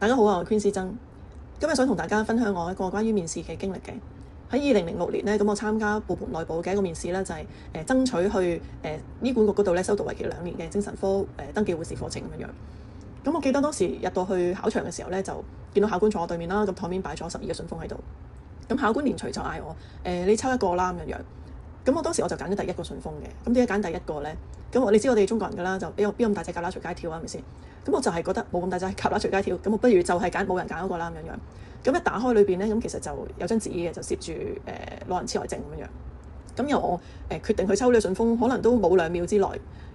大家好啊，我係 Queen 思珍，今日想同大家分享我一個關於面試嘅經歷嘅。喺2006年咧，咁我參加部門內部嘅一個面試咧，就係爭取去醫管局嗰度咧修讀為期2年嘅精神科登記護士課程咁樣。咁我記得當時入到去考場嘅時候咧，就見到考官坐我對面啦，咁台面擺咗12個信封喺度。咁考官連隨就嗌我你抽一個啦咁樣。咁我當時我就揀咗第一個信封嘅。咁點解揀第一個咧？咁你知我哋中國人㗎啦，就邊咁大隻蛤乸隨街跳啊，係咪先？咁我就係覺得冇咁大隻蛤乸隨街跳，咁我不如就係揀冇人揀嗰個啦咁樣。咁一打開裏邊咧，咁其實就有張紙嘅，就攝住老人痴呆症咁樣。咁由我決定去抽呢個信封，可能都冇2秒之內。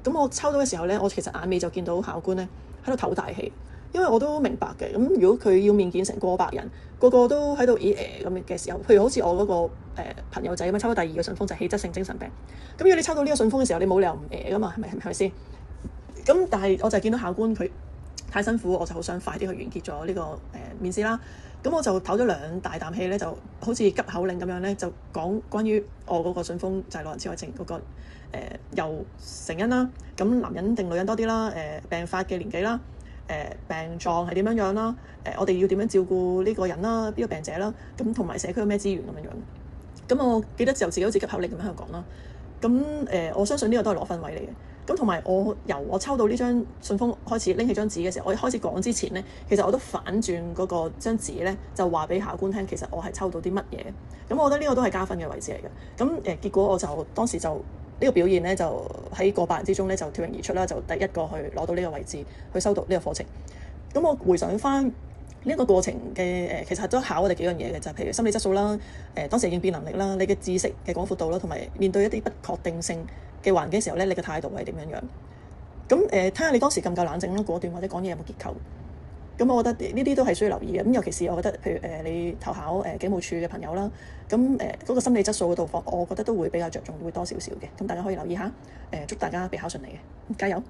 咁我抽到嘅時候咧，我其實眼尾就見到考官咧喺度唞大氣，因為我都明白嘅。咁如果佢要面見成過百人，個個都喺度咁嘅時候，譬如好似我嗰個朋友仔咁樣抽到第2個信封就係氣質性精神病。咁如果你抽到呢個信封嘅時候，你冇理由唔㗎嘛，係咪先？咁但係我就見到考官佢太辛苦，我就好想快啲去完結咗呢個面試啦。咁我就唞咗2大啖氣咧，就好似急口令咁樣咧，就講關於我嗰個信封就係老人痴呆症嗰個由成因啦，咁男人定女人多啲啦，病發嘅年紀啦，病狀係點樣啦，我哋要點樣照顧呢個人啦，呢個病者啦，咁同埋社區有咩資源咁樣。咁我記得就自己好似急口令咁樣喺度講啦。咁我相信呢個都係攞分位嚟嘅。咁同埋由我抽到呢張信封開始拎起張紙嘅時候，我一開始講之前咧，其實我都反轉嗰個張紙咧，就話俾考官聽，其實我係抽到啲乜嘢。咁我覺得呢個都係加分嘅位置嚟嘅。咁結果我就當時就呢個表現咧，就喺過百人之中咧就脫穎而出啦，就第一個去攞到呢個位置去修讀呢個課程。咁我回想翻呢一個過程嘅其實都考我哋幾樣嘢嘅，就係譬如心理質素啦，當時應變能力啦，你嘅知識嘅廣闊度啦，同埋面對一啲不確定性嘅環境嘅時候咧，你嘅態度係點樣？咁睇下你當時夠唔夠冷靜啦、果斷或者講嘢有冇結構。咁我覺得呢啲都係需要留意嘅。咁尤其是我覺得，譬如你投考警務處嘅朋友啦，咁嗰個心理質素嗰度，我覺得都會比較着重，會多少少嘅。咁大家可以留意下。祝大家備考順利嘅，加油！